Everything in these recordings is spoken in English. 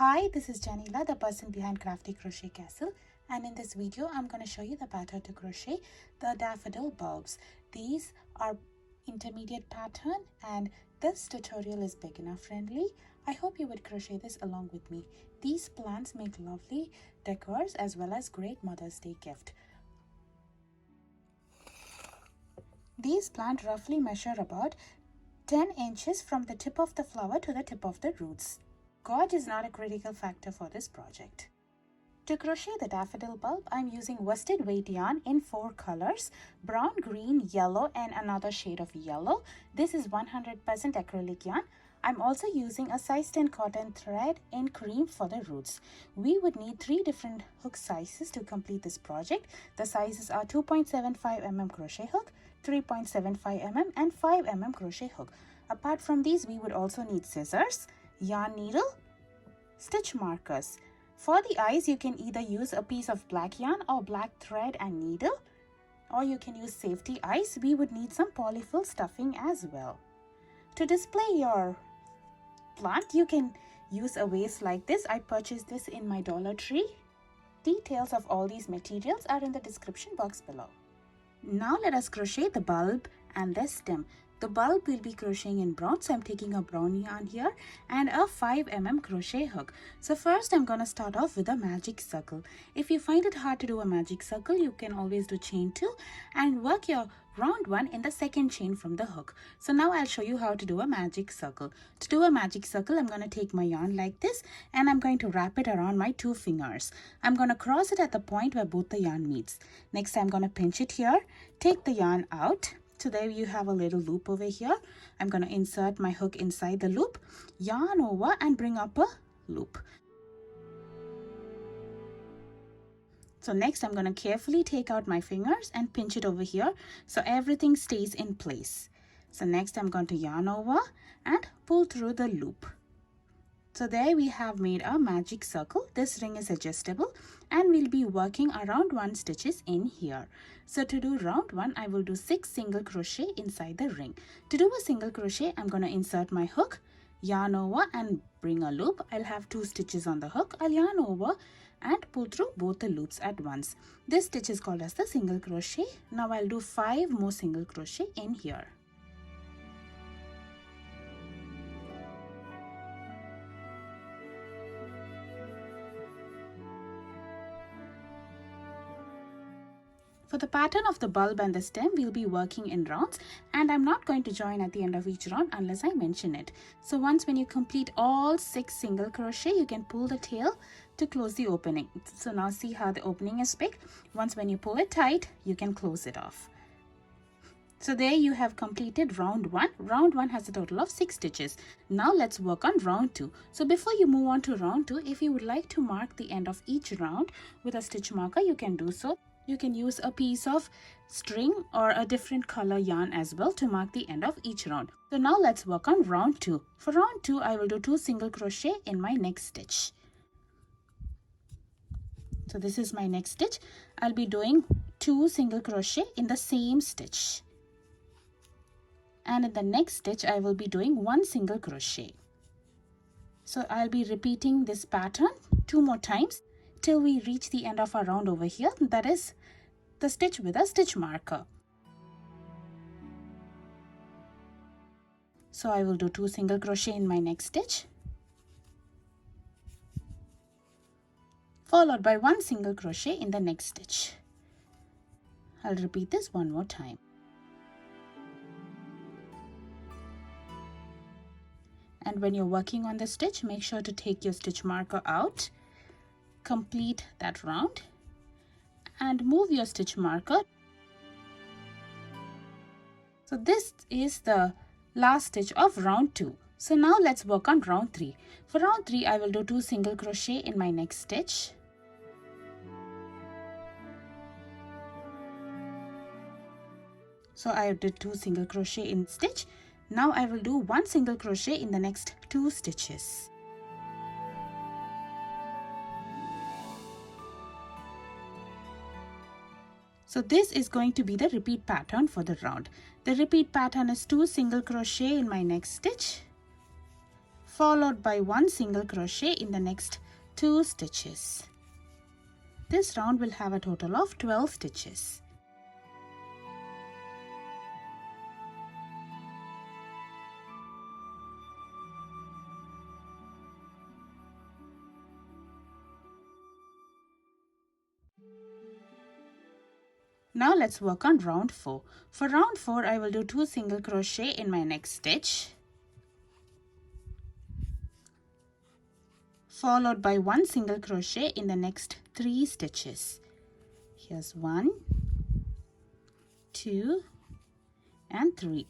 Hi, this is Janila, the person behind Crafty Crochet Castle, and in this video I'm going to show you the pattern to crochet the daffodil bulbs. These are intermediate pattern and this tutorial is beginner friendly. I hope you would crochet this along with me. These plants make lovely decors as well as great Mother's Day gift. These plants roughly measure about 10 inches from the tip of the flower to the tip of the roots. Gauge is not a critical factor for this project. To crochet the daffodil bulb, I'm using worsted weight yarn in 4 colors: brown, green, yellow and another shade of yellow. This is 100% acrylic yarn. I'm also using a size 10 cotton thread in cream for the roots. We would need 3 different hook sizes to complete this project. The sizes are 2.75 mm crochet hook, 3.75 mm and 5 mm crochet hook. Apart from these, we would also need scissors, yarn needle, stitch markers. For the eyes, you can either use a piece of black yarn or black thread and needle, or you can use safety eyes. We would need some polyfill stuffing as well. To display your plant, you can use a vase like this. I purchased this in my Dollar Tree. Details of all these materials are in the description box below. Now let us crochet the bulb and the stem. The bulb will be crocheting in brown, so I'm taking a brown yarn here and a 5 mm crochet hook. So first I'm going to start off with a magic circle. If you find it hard to do a magic circle, you can always do chain 2 and work your round one in the second chain from the hook. So now I'll show you how to do a magic circle. To do a magic circle, I'm going to take my yarn like this and I'm going to wrap it around my 2 fingers. I'm going to cross it at the point where both the yarn meets. Next, I'm going to pinch it here, take the yarn out. So there you have a little loop over here. I'm going to insert my hook inside the loop, yarn over and bring up a loop. So next I'm going to carefully take out my fingers and pinch it over here so everything stays in place. So next I'm going to yarn over and pull through the loop. So there we have made a magic circle. This ring is adjustable and we'll be working around 1 stitches in here. So to do round 1, I will do 6 single crochet inside the ring. To do a single crochet, I'm going to insert my hook, yarn over and bring a loop. I'll have 2 stitches on the hook. I'll yarn over and pull through both the loops at once. This stitch is called as the single crochet. Now I'll do 5 more single crochet in here. For the pattern of the bulb and the stem, we'll be working in rounds and I'm not going to join at the end of each round unless I mention it. So once when you complete all 6 single crochet, you can pull the tail to close the opening. So now see how the opening is big. Once when you pull it tight, you can close it off. So there you have completed round 1. Round 1 has a total of 6 stitches. Now let's work on round 2. So before you move on to round 2, if you would like to mark the end of each round with a stitch marker, you can do so. You can use a piece of string or a different color yarn as well to mark the end of each round. So now let's work on round 2. For round 2, I will do 2 single crochet in my next stitch. So this is my next stitch. I'll be doing 2 single crochet in the same stitch. And in the next stitch, I will be doing 1 single crochet. So I'll be repeating this pattern 2 more times till we reach the end of our round over here. That is the stitch with a stitch marker. So I will do 2 single crochet in my next stitch, followed by 1 single crochet in the next stitch. I'll repeat this 1 more time. And when you're working on the stitch, make sure to take your stitch marker out, complete that round and move your stitch marker. So this is the last stitch of round 2. So now let's work on round 3. For round 3, I will do 2 single crochet in my next stitch. So I did 2 single crochet in stitch. Now I will do 1 single crochet in the next 2 stitches. So this is going to be the repeat pattern for the round. The repeat pattern is 2 single crochet in my next stitch, followed by 1 single crochet in the next 2 stitches. This round will have a total of 12 stitches. Now let's work on round 4. For round 4, I will do 2 single crochet in my next stitch, followed by 1 single crochet in the next 3 stitches. Here's 1, 2, and 3.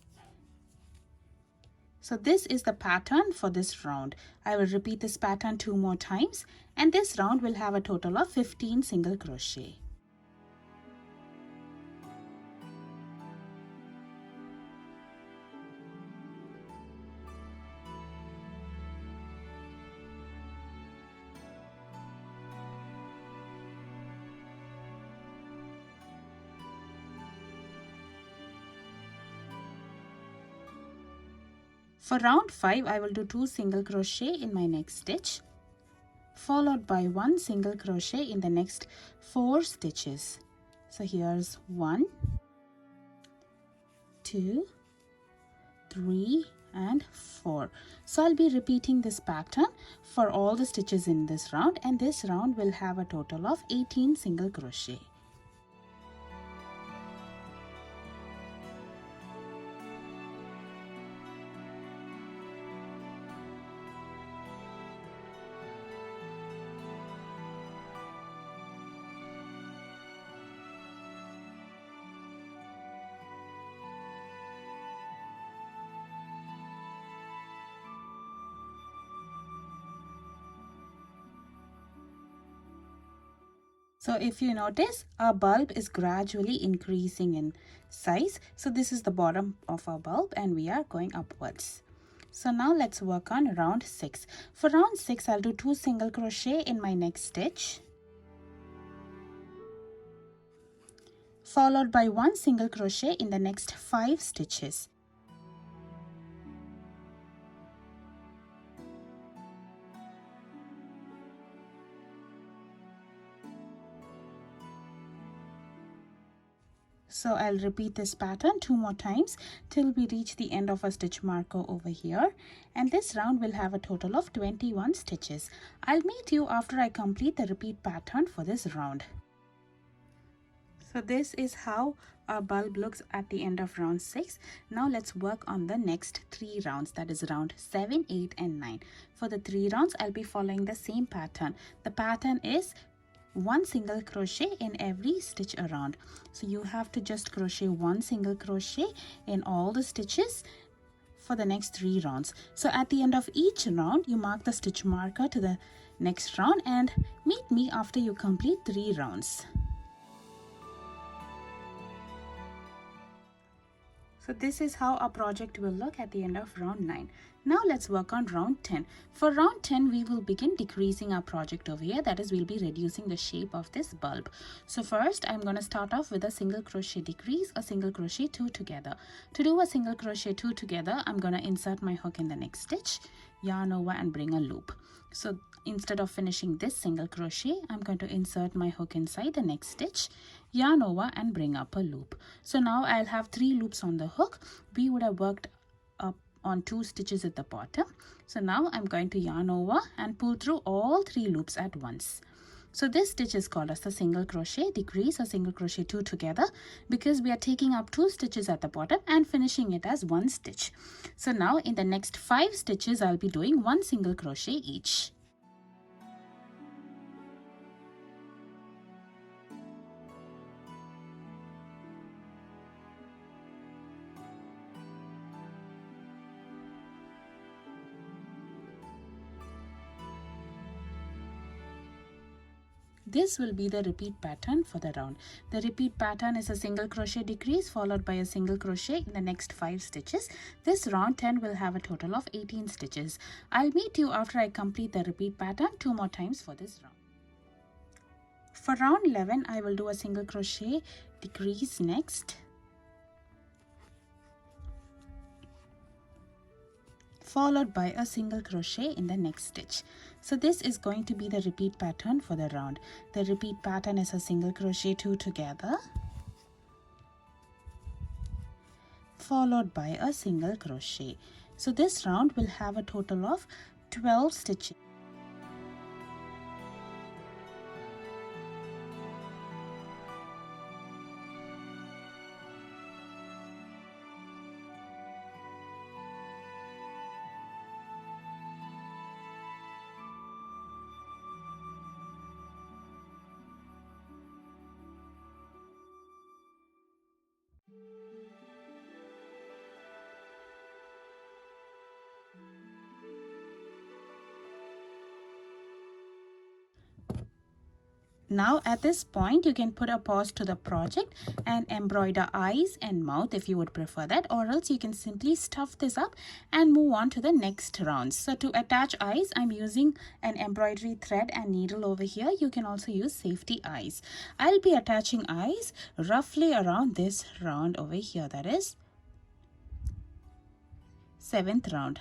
So this is the pattern for this round. I will repeat this pattern 2 more times, and this round will have a total of 15 single crochet. For round 5, I will do 2 single crochet in my next stitch, followed by 1 single crochet in the next 4 stitches. So here's 1, 2, 3, and 4. So I'll be repeating this pattern for all the stitches in this round, and this round will have a total of 18 single crochet. So if you notice, our bulb is gradually increasing in size. So this is the bottom of our bulb and we are going upwards. So now let's work on round 6. For round 6, I'll do 2 single crochet in my next stitch, followed by 1 single crochet in the next 5 stitches. So I'll repeat this pattern 2 more times till we reach the end of a stitch marker over here, and this round will have a total of 21 stitches. I'll meet you after I complete the repeat pattern for this round. So this is how our bulb looks at the end of round 6. Now let's work on the next 3 rounds, that is round 7, 8, and 9. For the 3 rounds, I'll be following the same pattern. The pattern is 1 single crochet in every stitch around. So you have to just crochet 1 single crochet in all the stitches for the next 3 rounds. So at the end of each round, you mark the stitch marker to the next round and meet me after you complete 3 rounds. So this is how our project will look at the end of round 9. Now let's work on round 10. For round 10, we will begin decreasing our project over here. That is, we'll be reducing the shape of this bulb. So first, I'm going to start off with a single crochet decrease, a single crochet 2 together. To do a single crochet 2 together, I'm going to insert my hook in the next stitch, yarn over and bring a loop. So instead of finishing this single crochet, I'm going to insert my hook inside the next stitch, yarn over and bring up a loop. So now I'll have 3 loops on the hook. We would have worked up on 2 stitches at the bottom. So now I'm going to yarn over and pull through all 3 loops at once. So this stitch is called as the single crochet decrease or single crochet 2 together, because we are taking up 2 stitches at the bottom and finishing it as 1 stitch. So now in the next 5 stitches, I'll be doing 1 single crochet each. This will be the repeat pattern for the round. The repeat pattern is a single crochet decrease followed by a single crochet in the next 5 stitches. This round 10 will have a total of 18 stitches. I'll meet you after I complete the repeat pattern 2 more times for this round. For round 11, I will do a single crochet decrease next, followed by a single crochet in the next stitch. So this is going to be the repeat pattern for the round. The repeat pattern is a single crochet 2 together, followed by a single crochet. So this round will have a total of 12 stitches. Now at this point you can put a pause to the project and embroider eyes and mouth if you would prefer that, or else you can simply stuff this up and move on to the next round. So to attach eyes, I'm using an embroidery thread and needle over here. You can also use safety eyes. I'll be attaching eyes roughly around this round over here, that is 7th round.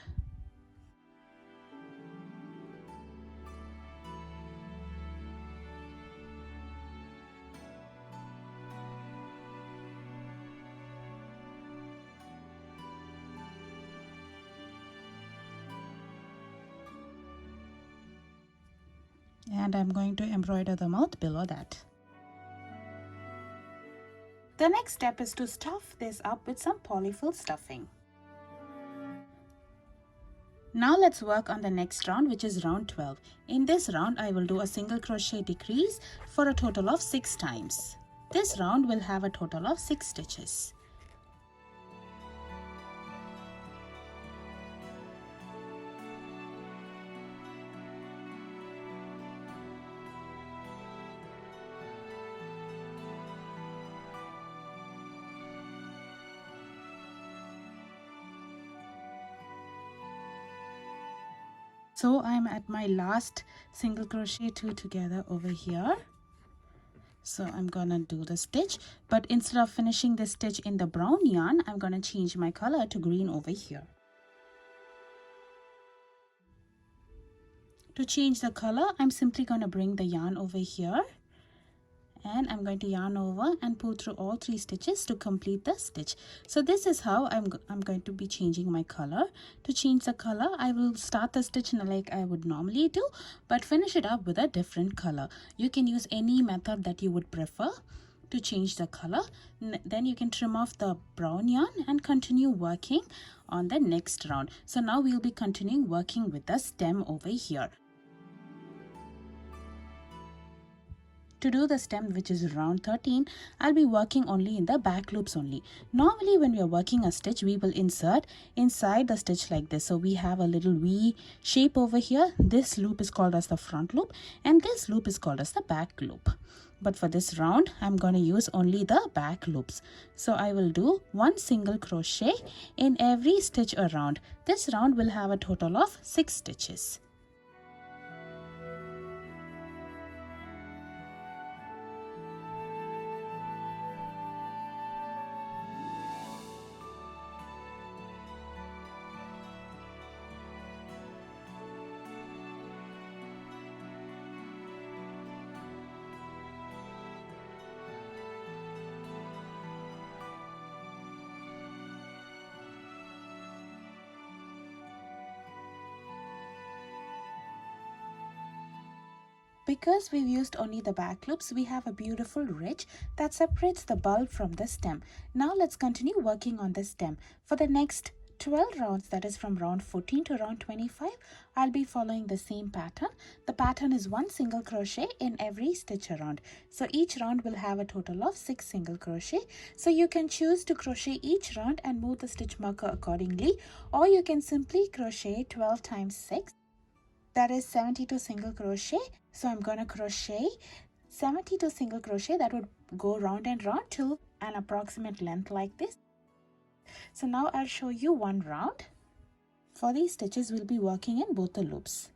And I'm going to embroider the mouth below that. The next step is to stuff this up with some polyfill stuffing. Now let's work on the next round, which is round 12. In this round, I will do a single crochet decrease for a total of 6 times. This round will have a total of 6 stitches. So I'm at my last single crochet 2 together over here. So I'm gonna do the stitch, but instead of finishing this stitch in the brown yarn, I'm gonna change my color to green over here. To change the color, I'm simply gonna bring the yarn over here, and I'm going to yarn over and pull through all 3 stitches to complete the stitch. So this is how I'm going to be changing my color. To change the color, I will start the stitch like I would normally do, but finish it up with a different color. You can use any method that you would prefer to change the color. Then you can trim off the brown yarn and continue working on the next round. So now we'll be continuing working with the stem over here. To do the stem, which is round 13, I'll be working only in the back loops only. Normally when we are working a stitch, we will insert inside the stitch like this. So we have a little V shape over here. This loop is called as the front loop and this loop is called as the back loop. But for this round, I'm going to use only the back loops. So I will do 1 single crochet in every stitch around. This round will have a total of 6 stitches. Because we've used only the back loops, we have a beautiful ridge that separates the bulb from the stem. Now let's continue working on the stem. For the next 12 rounds, that is from round 14 to round 25, I'll be following the same pattern. The pattern is 1 single crochet in every stitch around. So each round will have a total of 6 single crochet. So you can choose to crochet each round and move the stitch marker accordingly, or you can simply crochet 12 times 6. That is 72 single crochet. So I'm going to crochet 72 single crochet. That would go round and round to an approximate length like this. So now I'll show you one round. For these stitches, we'll be working in both the loops.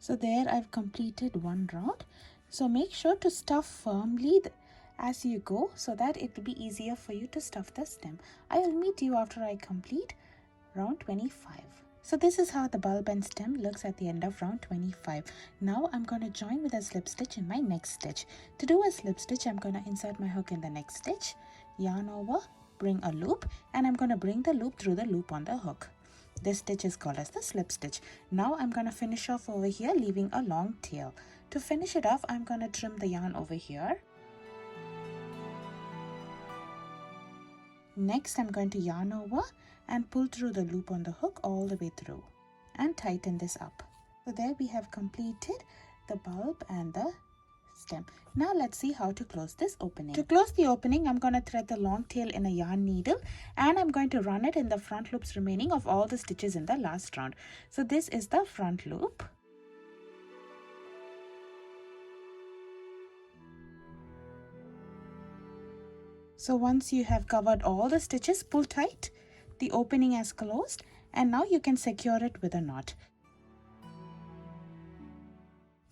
So there I've completed one round. So make sure to stuff firmly as you go so that it will be easier for you to stuff the stem. I will meet you after I complete round 25. So this is how the bulb and stem looks at the end of round 25. Now I'm going to join with a slip stitch in my next stitch. To do a slip stitch, I'm going to insert my hook in the next stitch, yarn over, bring a loop, and I'm going to bring the loop through the loop on the hook. This stitch is called as the slip stitch. Now I'm going to finish off over here, leaving a long tail. To finish it off, I'm going to trim the yarn over here. Next, I'm going to yarn over and pull through the loop on the hook all the way through and tighten this up. So there we have completed the bulb and the stem. Now let's see how to close this opening. To close the opening, I'm going to thread the long tail in a yarn needle and I'm going to run it in the front loops remaining of all the stitches in the last round. So this is the front loop. So once you have covered all the stitches, pull tight. The opening has closed and now you can secure it with a knot.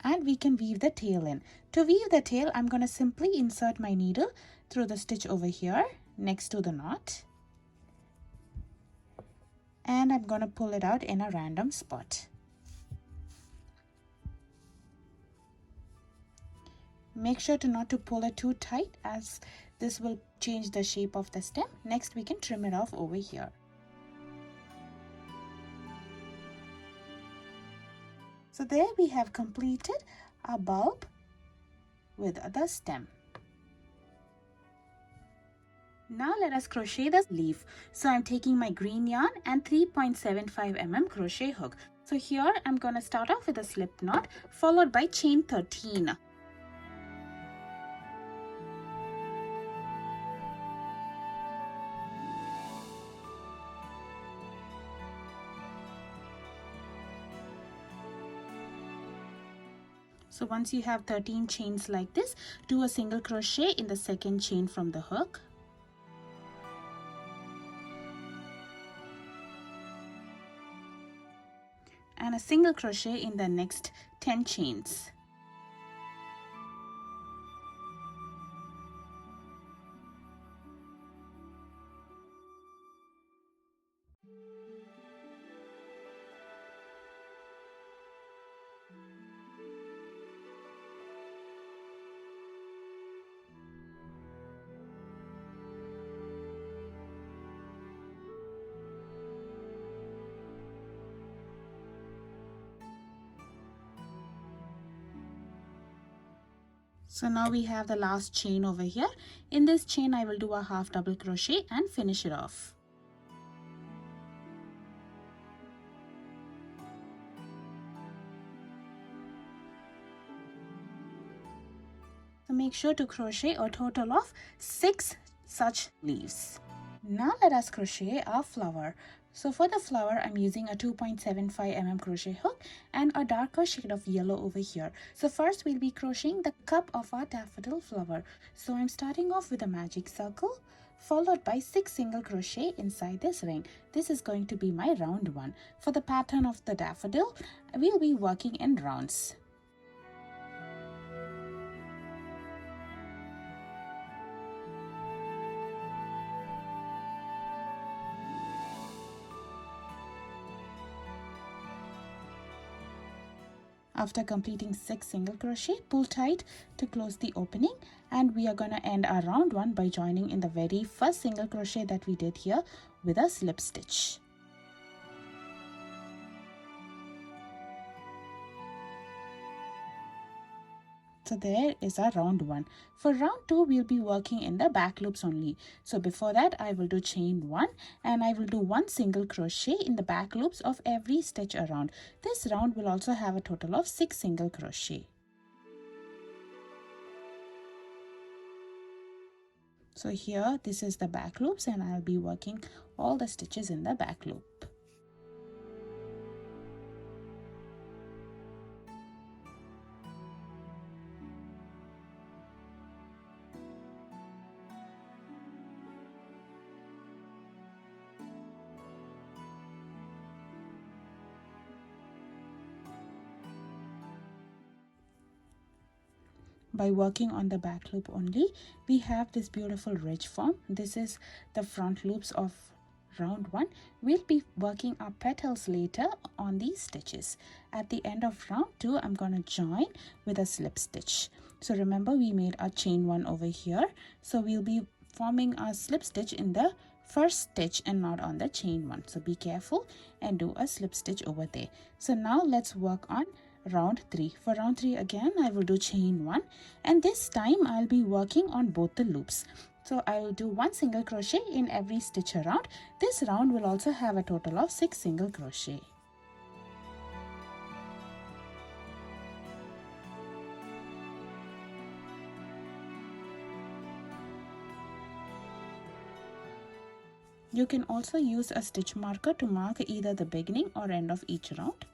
And we can weave the tail in. To weave the tail, I'm going to simply insert my needle through the stitch over here next to the knot. And I'm going to pull it out in a random spot. Make sure not to pull it too tight as this will change the shape of the stem. Next, we can trim it off over here. So there we have completed our bulb with the stem. Now let us crochet the leaf. So I'm taking my green yarn and 3.75 mm crochet hook. So here I'm going to start off with a slip knot followed by chain 13. So once you have 13 chains like this, do a single crochet in the second chain from the hook. And a single crochet in the next 10 chains. So now we have the last chain over here. In this chain, I will do a half double crochet and finish it off. So make sure to crochet a total of 6 such leaves. Now let us crochet our flower. So for the flower, I'm using a 2.75 mm crochet hook and a darker shade of yellow over here. So first we'll be crocheting the cup of our daffodil flower. So I'm starting off with a magic circle followed by 6 single crochet inside this ring. This is going to be my round 1. For the pattern of the daffodil, we'll be working in rounds. After completing 6 single crochet, pull tight to close the opening, and we are going to end our round 1 by joining in the very first single crochet that we did here with a slip stitch. So there is our round 1. For round 2, we'll be working in the back loops only. So before that, I will do chain 1 and I will do 1 single crochet in the back loops of every stitch around. This round will also have a total of 6 single crochet. So here, this is the back loops and I'll be working all the stitches in the back loop. by working on the back loop only, we have this beautiful ridge form. This is the front loops of round 1. We'll be working our petals later on these stitches. At the end of round 2, I'm going to join with a slip stitch. So remember, we made our chain 1 over here, so we'll be forming our slip stitch in the first stitch and not on the chain 1. So be careful and do a slip stitch over there. So now let's work on round 3. For round 3 again, I will do chain 1, and this time I'll be working on both the loops. So I will do 1 single crochet in every stitch around. This round will also have a total of 6 single crochet. You can also use a stitch marker to mark either the beginning or end of each round.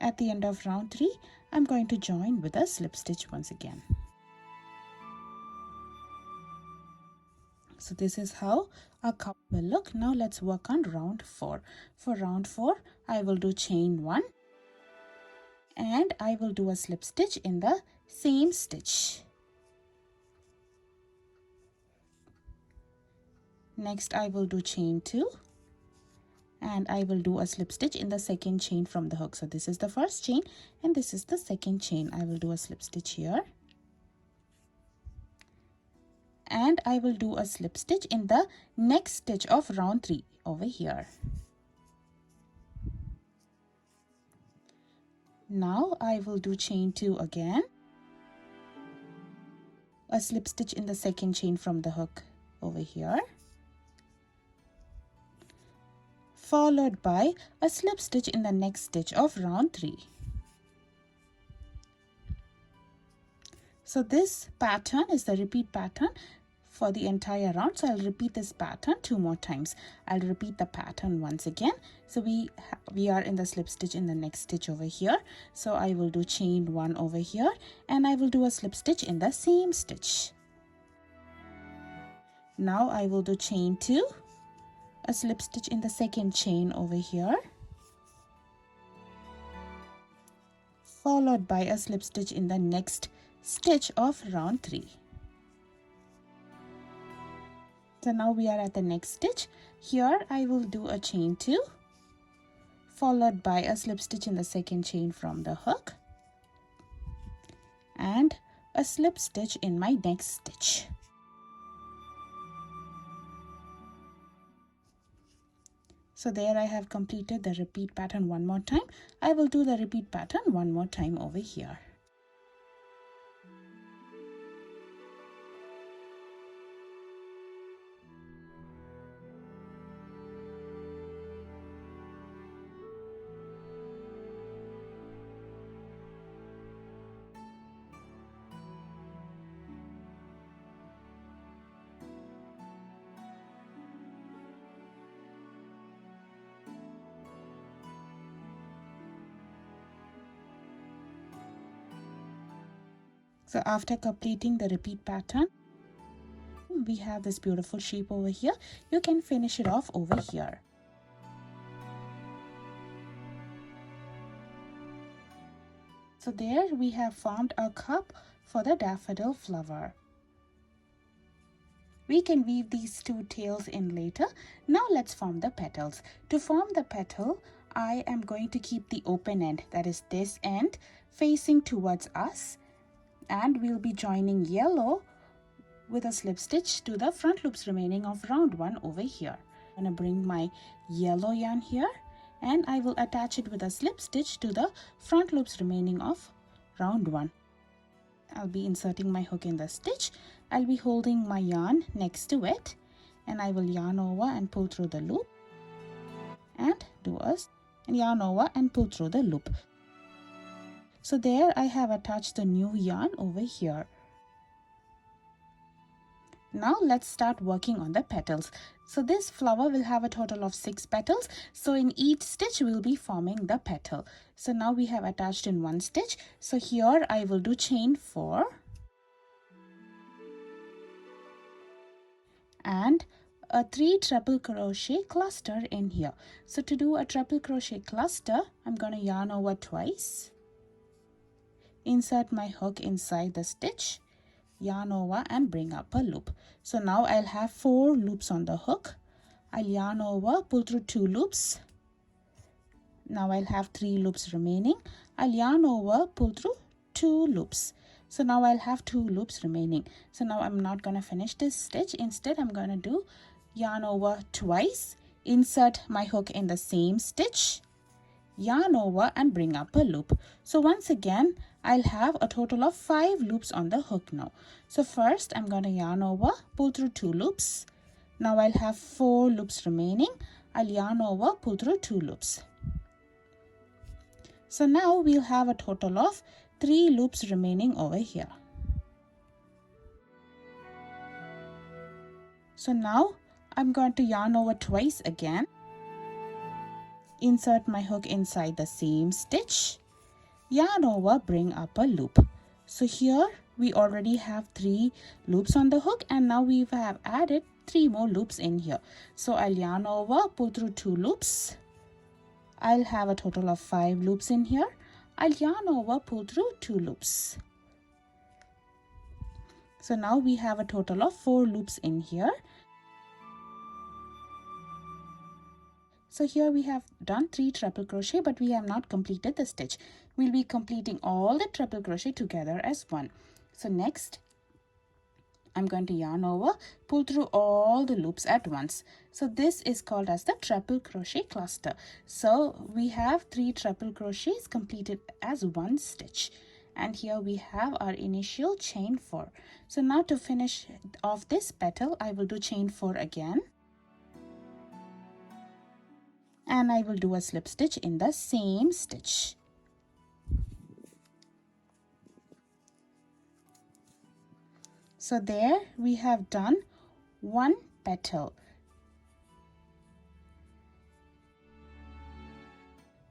At the end of round 3, I'm going to join with a slip stitch once again. So this is how our cup will look. Now let's work on round 4. For round 4, I will do chain 1 and I will do a slip stitch in the same stitch. Next, I will do chain 2 and I will do a slip stitch in the second chain from the hook. So this is the first chain and this is the second chain. I will do a slip stitch here. And I will do a slip stitch in the next stitch of round 3 over here. Now I will do chain 2 again, a slip stitch in the second chain from the hook over here, followed by a slip stitch in the next stitch of round 3. So this pattern is the repeat pattern for the entire round. So I'll repeat this pattern 2 more times. I'll repeat the pattern once again. So we are in the slip stitch in the next stitch over here. So I will do chain 1 over here and I will do a slip stitch in the same stitch. Now I will do chain 2, a slip stitch in the second chain over here, followed by a slip stitch in the next stitch of round 3. So now we are at the next stitch. Here I will do a chain 2, followed by a slip stitch in the second chain from the hook and a slip stitch in my next stitch. So there I have completed the repeat pattern one more time. I will do the repeat pattern one more time over here. So after completing the repeat pattern, we have this beautiful shape over here. You can finish it off over here. So there we have formed a cup for the daffodil flower. We can weave these 2 tails in later. Now let's form the petals. To form the petal, I am going to keep the open end, that is this end, facing towards us. And we'll be joining yellow with a slip stitch to the front loops remaining of round 1 over here. I'm going to bring my yellow yarn here and I will attach it with a slip stitch to the front loops remaining of round 1. I'll be inserting my hook in the stitch. I'll be holding my yarn next to it and I will yarn over and pull through the loop and yarn over and pull through the loop. So there I have attached the new yarn over here. Now let's start working on the petals. So this flower will have a total of 6 petals. So in each stitch we'll be forming the petal. So now we have attached in 1 stitch. So here I will do chain 4 and a 3 treble crochet cluster in here. So to do a treble crochet cluster, I'm going to yarn over twice insert my hook inside the stitch, yarn over and bring up a loop. So now I'll have 4 loops on the hook. I'll yarn over, pull through 2 loops. Now I'll have 3 loops remaining. I'll yarn over, pull through 2 loops. So now I'll have 2 loops remaining. So now I'm not going to finish this stitch. Instead, I'm going to do yarn over twice, insert my hook in the same stitch, yarn over and bring up a loop. So once again, I'll have a total of 5 loops on the hook now. So first I'm going to yarn over, pull through 2 loops. Now I'll have 4 loops remaining. I'll yarn over, pull through 2 loops. So now we'll have a total of 3 loops remaining over here. So now I'm going to yarn over twice again, insert my hook inside the same stitch, yarn over, bring up a loop. So here we already have 3 loops on the hook, and now we have added 3 more loops in here. So I'll yarn over, pull through 2 loops. I'll have a total of 5 loops in here. I'll yarn over, pull through 2 loops. So now we have a total of 4 loops in here. So here we have done 3 treble crochet, but we have not completed the stitch. We'll be completing all the treble crochet together as one. So next, I'm going to yarn over, pull through all the loops at once. So this is called as the treble crochet cluster. So we have 3 treble crochets completed as one stitch. And here we have our initial chain 4. So now to finish off this petal, I will do chain 4 again. And I will do a slip stitch in the same stitch. So there we have done 1 petal.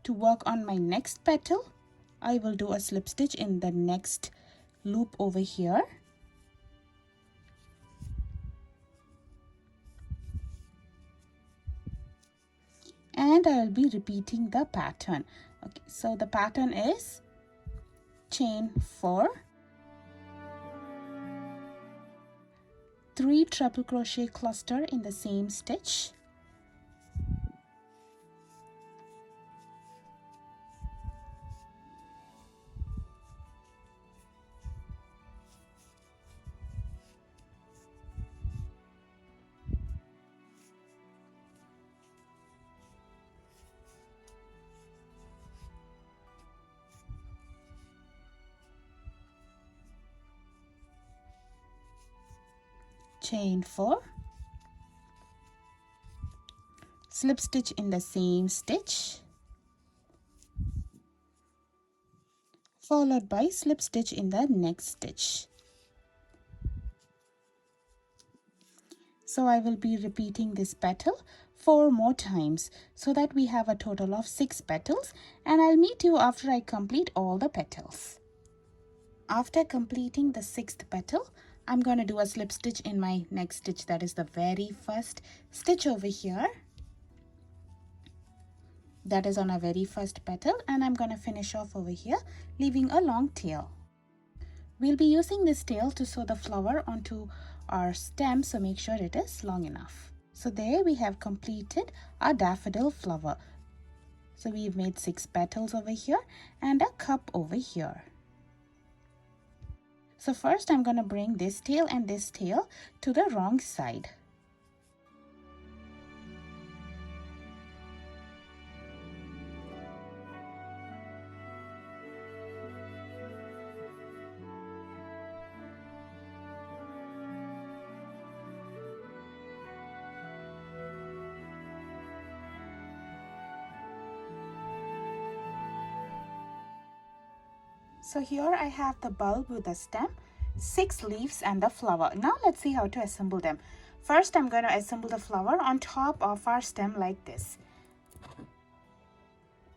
To work on my next petal, I will do a slip stitch in the next loop over here. And I will be repeating the pattern. Okay, so the pattern is chain 4, 3 treble crochet cluster in the same stitch, chain 4, slip stitch in the same stitch, followed by slip stitch in the next stitch. So I will be repeating this petal 4 more times so that we have a total of 6 petals, and I'll meet you after I complete all the petals. After completing the 6th petal, I'm going to do a slip stitch in my next stitch, that is the very first stitch over here. That is on our very first petal, and I'm going to finish off over here, leaving a long tail. We'll be using this tail to sew the flower onto our stem, so make sure it is long enough. So there we have completed our daffodil flower. So we've made 6 petals over here and a cup over here. So first I'm going to bring this tail and this tail to the wrong side. So here I have the bulb with the stem, 6 leaves and the flower. Now let's see how to assemble them. First I'm going to assemble the flower on top of our stem like this.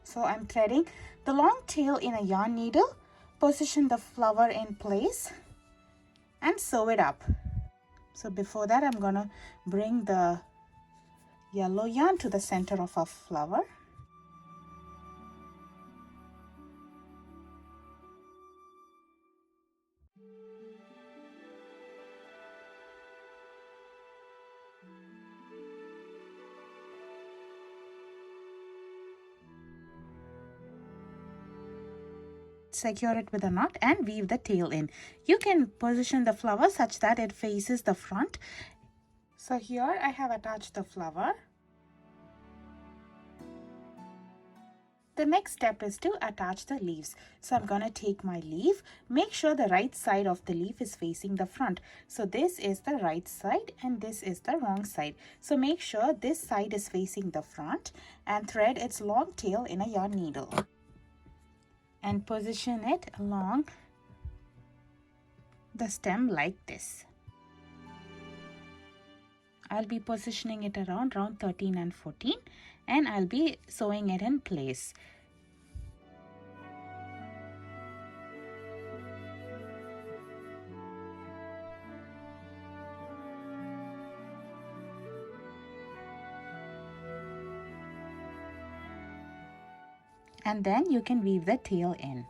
So I'm threading the long tail in a yarn needle, position the flower in place and sew it up. So before that I'm going to bring the yellow yarn to the center of our flower. secure it with a knot and weave the tail in. You can position the flower such that it faces the front. So here I have attached the flower. The next step is to attach the leaves. So I'm going to take my leaf. Make sure the right side of the leaf is facing the front. So this is the right side and this is the wrong side. So make sure this side is facing the front and thread its long tail in a yarn needle. And position it along the stem like this. I'll be positioning it around 13 and 14 and I'll be sewing it in place. And then you can weave the tail in.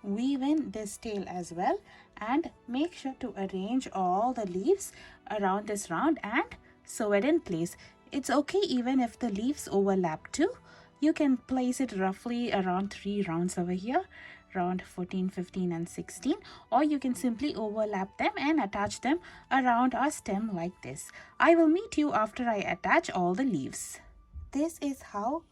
Weave in this tail as well and make sure to arrange all the leaves around this round and sew it in place. It's okay even if the leaves overlap too. You can place it roughly around 3 rounds over here, around 14, 15 and 16, or you can simply overlap them and attach them around our stem like this. I will meet you after I attach all the leaves. This is how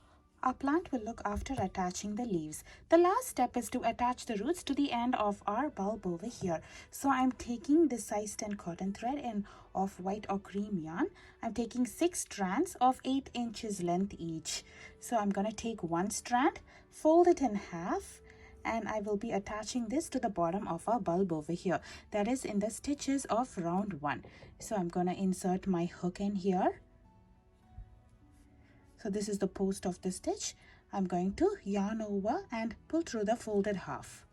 our plant will look after attaching the leaves. The last step is to attach the roots to the end of our bulb over here. So I'm taking this size 10 cotton thread in off-white or cream yarn. I'm taking 6 strands of 8 inches length each. So I'm going to take one strand, fold it in half, and I will be attaching this to the bottom of our bulb over here. That is in the stitches of round 1. So I'm going to insert my hook in here. So this is the post of the stitch. I'm going to yarn over and pull through the folded half.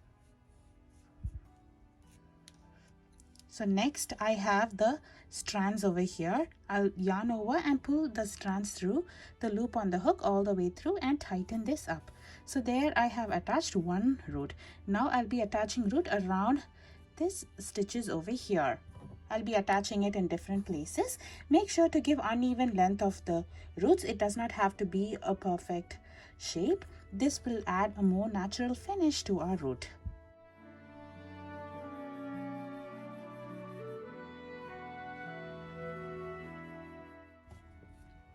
So next I have the strands over here. I'll yarn over and pull the strands through the loop on the hook all the way through and tighten this up. So there I have attached one root. Now I'll be attaching root around this stitches over here. I'll be attaching it in different places. Make sure to give uneven length of the roots. It does not have to be a perfect shape. This will add a more natural finish to our root.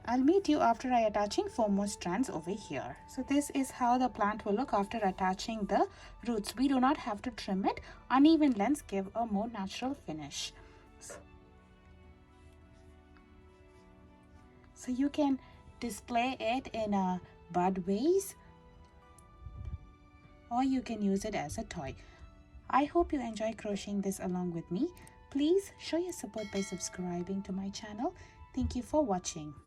I'll meet you after I attaching 4 more strands over here. So this is how the plant will look after attaching the roots. We do not have to trim it. Uneven lengths give a more natural finish. So you can display it in a bud vase or you can use it as a toy. I hope you enjoy crocheting this along with me. Please show your support by subscribing to my channel. Thank you for watching.